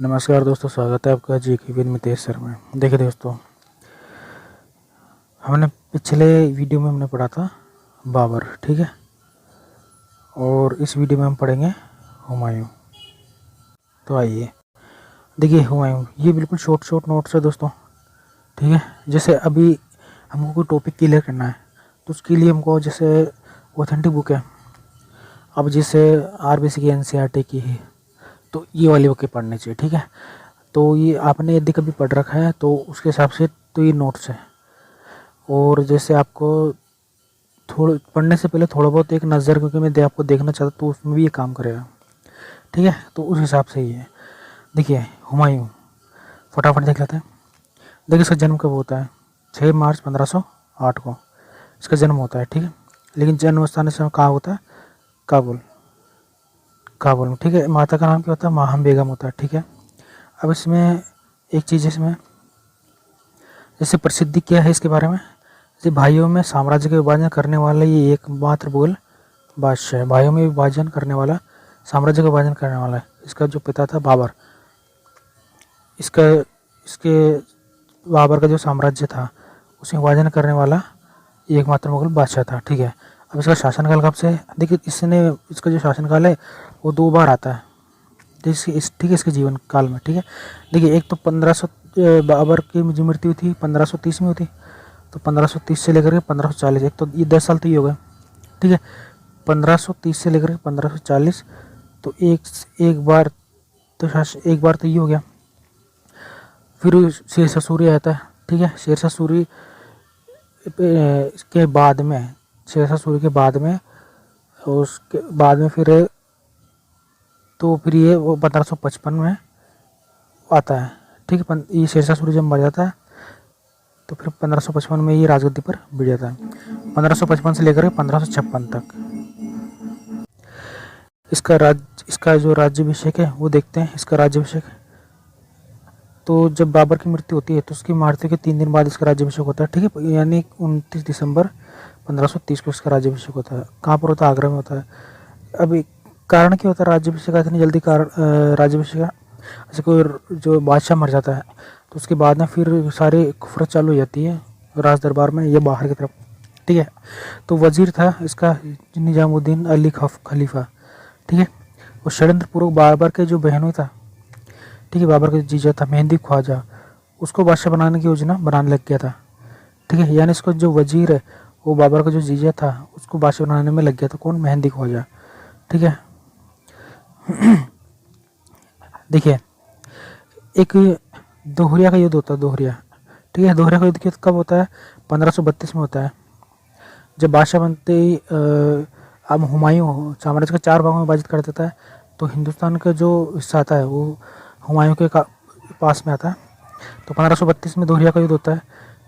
नमस्कार दोस्तों, स्वागत है आपका जी के विद मितेश सर में। देखिए दोस्तों, हमने पिछले वीडियो में हमने पढ़ा था बाबर, ठीक है। और इस वीडियो में हम पढ़ेंगे हुमायूं। तो आइए देखिए, हुमायूं ये बिल्कुल शॉर्ट नोट्स है दोस्तों, ठीक है। जैसे अभी हमको कोई टॉपिक क्लियर करना है तो उसके लिए हमको जैसे ऑथेंटिक बुक है, अब जैसे आरबीसी की एनसीईआरटी की है तो ये वाली बुकें पढ़नी चाहिए, ठीक है। तो ये आपने यदि कभी पढ़ रखा है तो उसके हिसाब से तो ये नोट्स है। और जैसे आपको थोड़ा पढ़ने से पहले थोड़ा बहुत एक नज़र, क्योंकि मैं आपको देखना चाहता तो उसमें भी ये काम करेगा, ठीक है। तो उस हिसाब से ही है। देखिए हुमायूं, फटाफट देख लेते हैं। देखिए इसका जन्म कब होता है? 6 मार्च 1508 को इसका जन्म होता है, ठीक है। लेकिन जन्म स्थान इस समय कहाँ होता है? काबुल में, ठीक है। माता का नाम क्या होता है? माहम बेगम होता है, ठीक है। अब इसमें एक चीज़ इसमें जैसे प्रसिद्धि क्या है इसके बारे में, जैसे भाइयों में साम्राज्य के विभाजन करने वाला ये एकमात्र मुगल बादशाह है। भाइयों में विभाजन करने वाला, साम्राज्य का विभाजन करने वाला है। इसका जो पिता था बाबर, इसके बाबर का जो साम्राज्य था उसे विभाजन करने वाला एकमात्र मुगल बादशाह था, ठीक है। अब इसका शासनकाल कब से? देखिए इसका जो शासनकाल है वो 2 बार आता है, ठीक है, इसके जीवन काल में, ठीक है। देखिए एक तो 1500 बाबर की जो मृत्यु थी 1530 में हुई, तो 1530 से लेकर के 1540, एक तो ये 10 साल तो ये हो गए, ठीक है। 1530 से लेकर के 1540, तो एक बार तो ये हो गया। फिर शेरशाह सूरी आता है, ठीक है। शेरशाह सूरी के बाद में, उसके बाद में फिर ये वो 1555 में आता है, ठीक है। ये शेरशाह सूरी जब मर जाता है तो फिर 1555 में ये राजगद्दी पर बैठ जाता है। 1555 से लेकर 1556 तक इसका जो राज्याभिषेक है वो देखते हैं। इसका राज्याभिषेक, तो जब बाबर की मृत्यु होती है तो उसकी मृत्यु के 3 दिन बाद इसका राज्याभिषेक होता है, ठीक है। यानी 29 दिसंबर 1530 को इसका राज्याभिषेक होता है। कहाँ पर होता है? आगरा में होता है। अभी कारण क्या होता है राज्याभिषेक का इतनी जल्दी? राज्याभिषेक ऐसे कोई जो बादशाह मर जाता है तो उसके बाद में फिर सारी खुफरत चालू हो जाती है राज दरबार में या बाहर की तरफ, ठीक है। तो वजीर था इसका निजामुद्दीन अली खलीफा, ठीक है। वो षड्यंत्र पूर्वक बाबर के जो बहनों था, ठीक है, बाबर का जो जीजा था मेहंदी ख्वाजा, उसको बादशाह बनाने की योजना बनाने लग गया था, ठीक है। यानी इसको जो वजीर है वो बाबर का जो जीजा था उसको बादशाह बनाने में लग गया था। कौन? मेहंदी ख्वाजा, ठीक है। देखिए एक दोहरिया का युद्ध होता है, दोहरिया, ठीक है। दोहरिया का युद्ध कब होता है? 1532 में होता है। जब बादशाह बनते ही अब हुमायूं साम्राज्य का 4 भागों में विभाजित कर देता है, तो हिंदुस्तान का जो हिस्सा आता है वो हुमायूं के पास में आता है। तो 1532 में दोहरिया का युद्ध होता है,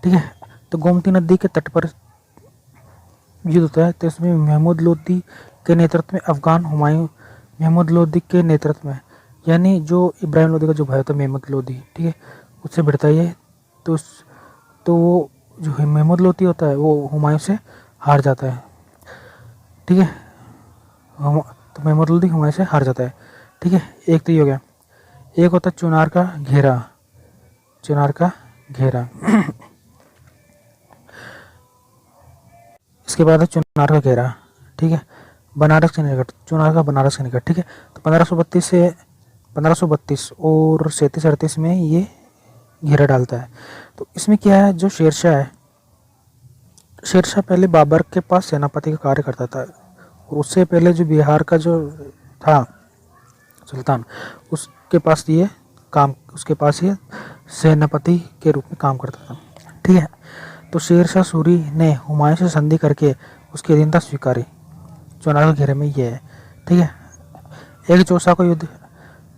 ठीक है। तो गोमती नदी के तट पर युद्ध होता है। तो इसमें महमूद लोदी के नेतृत्व में अफगान हुमायूं, महमूद लोदी के नेतृत्व में, यानी जो इब्राहिम लोदी का जो भाई होता है महमूद लोदी, ठीक है, उससे भिड़ता ही है। तो वो जो महमूद लोदी होता है वो हुमायूं से हार जाता है, ठीक है। तो महमूद लोदी हुमायूं से हार जाता है, ठीक है। एक तो ये हो गया। एक होता है चुनार का घेरा इसके बाद है चुनार का घेरा, ठीक है। बनारस के निकट, चुनार का बनारस के निकट, ठीक है। तो 1532 और 37-38 में ये घेरा डालता है। तो इसमें क्या है, जो शेरशाह पहले बाबर के पास सेनापति का कार्य करता था, और उससे पहले जो बिहार का जो था सुल्तान, उसके पास ये सेनापति के रूप में काम करता था, ठीक है। तो शेरशाह सूरी ने हुमायूं से संधि करके उसकी अधीनता स्वीकारी। चुनार के घेरे में ये है, ठीक है। एक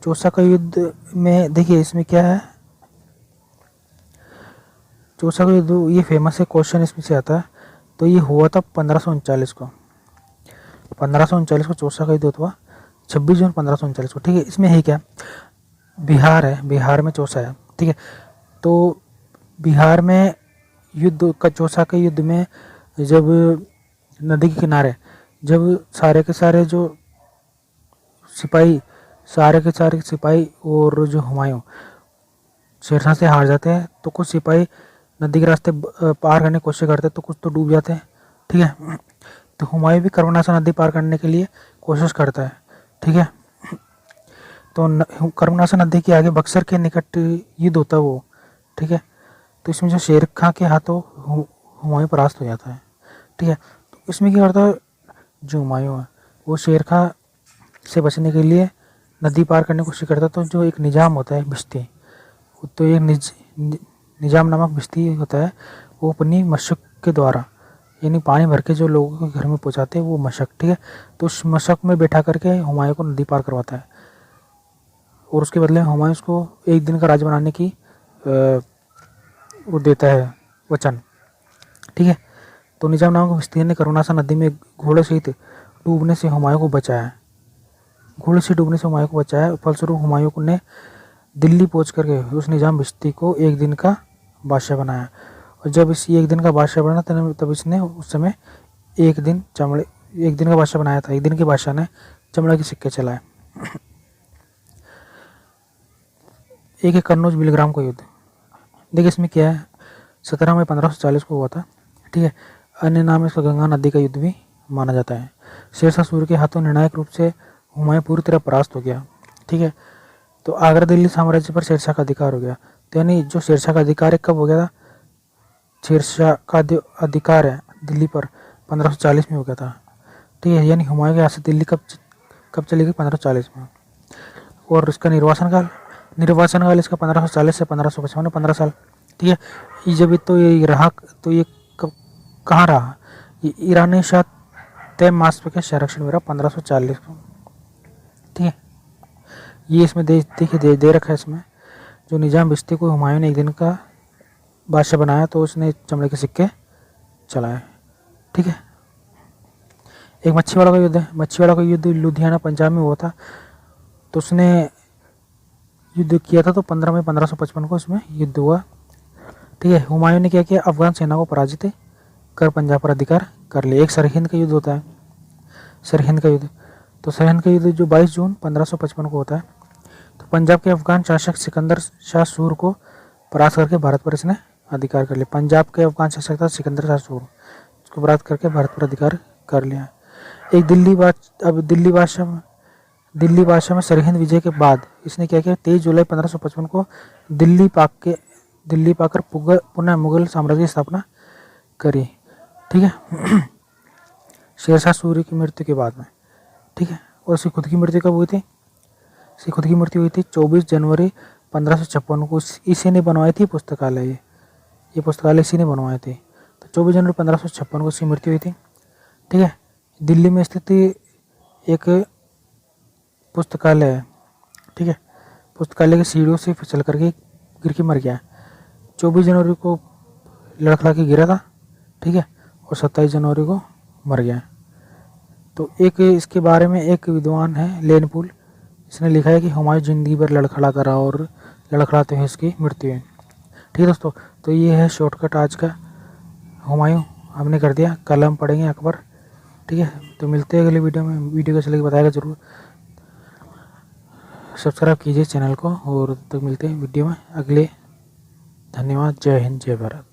चौसा का युद्ध में देखिए इसमें क्या है, चौसा का युद्ध ये फेमस है, क्वेश्चन इसमें से आता है। तो ये हुआ था 1539 को, चौसा का युद्ध हुआ 26 जून 1539 को, ठीक है। इसमें है क्या, बिहार में चौसा है, ठीक है। तो बिहार में चौसा के युद्ध में जब नदी के किनारे जब सारे के सारे जो सिपाही सारे के सारे सिपाही और जो हुमायूं शेरशाह से हार जाते हैं, तो कुछ सिपाही नदी के रास्ते पार करने की कोशिश करते हैं, तो कुछ तो डूब जाते हैं। ठीक है, तो हुमायूं भी कर्मनाशा नदी पार करने के लिए कोशिश करता है। ठीक है, तो कर्मनाशा नदी के आगे बक्सर के निकट युद्ध होता है वो। ठीक है, तो इसमें जो शेर खां के हाथों हुमायूं परास्त हो जाता है। ठीक है, तो इसमें क्या करता है, जो हुमायूं है वो शेर खां से बचने के लिए नदी पार करने की कोशिश करता है। तो जो एक निजाम होता है बिश्ती, तो एक निजाम नामक बिश्ती होता है, वो अपनी मशक के द्वारा यानी पानी भर के जो लोगों के घर में पहुंचाते हैं वो मशक। ठीक है, तो उस मशक में बैठा करके हुमायूं को नदी पार करवाता है, और उसके बदले हुमायूं उसको एक दिन का राज बनाने की वो देता है वचन। ठीक है, तो निजाम नामक बिश्ती ने कर्मनाशा नदी में घोड़े सहित डूबने से हुमायूं को बचाया। घोड़े से डूबने से हुमायूं को बचाया। फलस्वरूप हुमायूं ने दिल्ली पहुंच करके उस निजाम बिश्ती को एक दिन का बादशाह बनाया, और जब इस एक दिन का बादशाह बना तब इसने उस समय एक दिन का बादशाह बनाया था। एक दिन के बादशाह ने चमड़े के सिक्के चलाए। एक है कन्नौज बिलग्राम का युद्ध। देखिए इसमें क्या है, 17 मई 1540 को हुआ था। ठीक है, अन्य नाम इसका गंगा नदी का युद्ध भी माना जाता है। शेरशाह सूरी के हाथों निर्णायक रूप से हुमायूं पूरी तरह परास्त हो गया। ठीक है, तो आगरा दिल्ली साम्राज्य पर शेरशाह का अधिकार हो गया। तो यानी जो शेरशाह का अधिकार है कब हो गया था, शेरशाह का अधिकार है दिल्ली पर 1540 में हो गया था। ठीक है, यानी हुमायूं के हाथ से दिल्ली कब चली गई, 1540 में। और इसका निर्वासन काल इसका 1540 से 1555, 15 साल। ठीक है, ये जब तो ये रहा, तो ये कहाँ रहा, ये ईरानी शाह तैमास्प के संरक्षण में रहा 1540 में। ठीक है, ये इसमें देखिए दे रखा है इसमें, जो निजाम बिश्ती को हुमायूं ने एक दिन का बादशाह बनाया, तो उसने चमड़े के सिक्के चलाए। ठीक है, एक मच्छीवाड़ा का युद्ध है। मच्छीवाड़ा का युद्ध लुधियाना पंजाब में हुआ था। तो उसने युद्ध किया था, तो 15 मई 1555 को इसमें युद्ध हुआ। ठीक है, हुमायूं ने क्या किया, अफगान सेना को पराजित कर पंजाब पर अधिकार कर लिया। एक सरहिंद का युद्ध होता है, सरहिंद का युद्ध। तो सरहिंद का युद्ध जो 22 जून 1555 को होता है। तो पंजाब के अफगान शासक सिकंदर शाह सूर को परास्त करके भारत पर इसने अधिकार कर लिया। पंजाब के अफगान शासक था सिकंदर शाह सूर, उसको परास्त करके भारत पर अधिकार कर लिया। एक दिल्ली बादशाह में सरहिंद विजय के बाद इसने क्या किया, 23 जुलाई 1555 को दिल्ली पाकर पुनः मुगल साम्राज्य की स्थापना करी। ठीक है, शेरशाह सूरी की मृत्यु के बाद में। ठीक है, और इसकी खुद की मृत्यु कब हुई थी, इसकी खुद की मृत्यु हुई थी 24 जनवरी 1556 को। इसी ने बनवाई थी पुस्तकालय, ये पुस्तकालय इसी ने बनवाए थे। तो 24 जनवरी 1556 को इसकी मृत्यु हुई थी। ठीक है, दिल्ली में स्थित एक पुस्तकालय है। ठीक है, पुस्तकालय की सीढ़ियों से फिसल करके गिर के मर गया। 24 जनवरी को लड़खड़ा के गिरा था। ठीक है, और 27 जनवरी को मर गया। तो एक इसके बारे में एक विद्वान है लेनपुल, इसने लिखा है कि हुमायूं जिंदगी भर लड़खड़ा करा और लड़खड़ाते हुए इसकी मृत्यु है। ठीक है दोस्तों, तो ये है शॉर्टकट आज का, हुमायूं हमने कर दिया। कल हम पढ़ेंगे अकबर। ठीक है, तो मिलते हैं अगले वीडियो में। वीडियो कैसे लगे बताएगा ज़रूर, सब्सक्राइब कीजिए चैनल को, और तब तक मिलते हैं वीडियो में अगले। धन्यवाद। जय हिंद, जय भारत।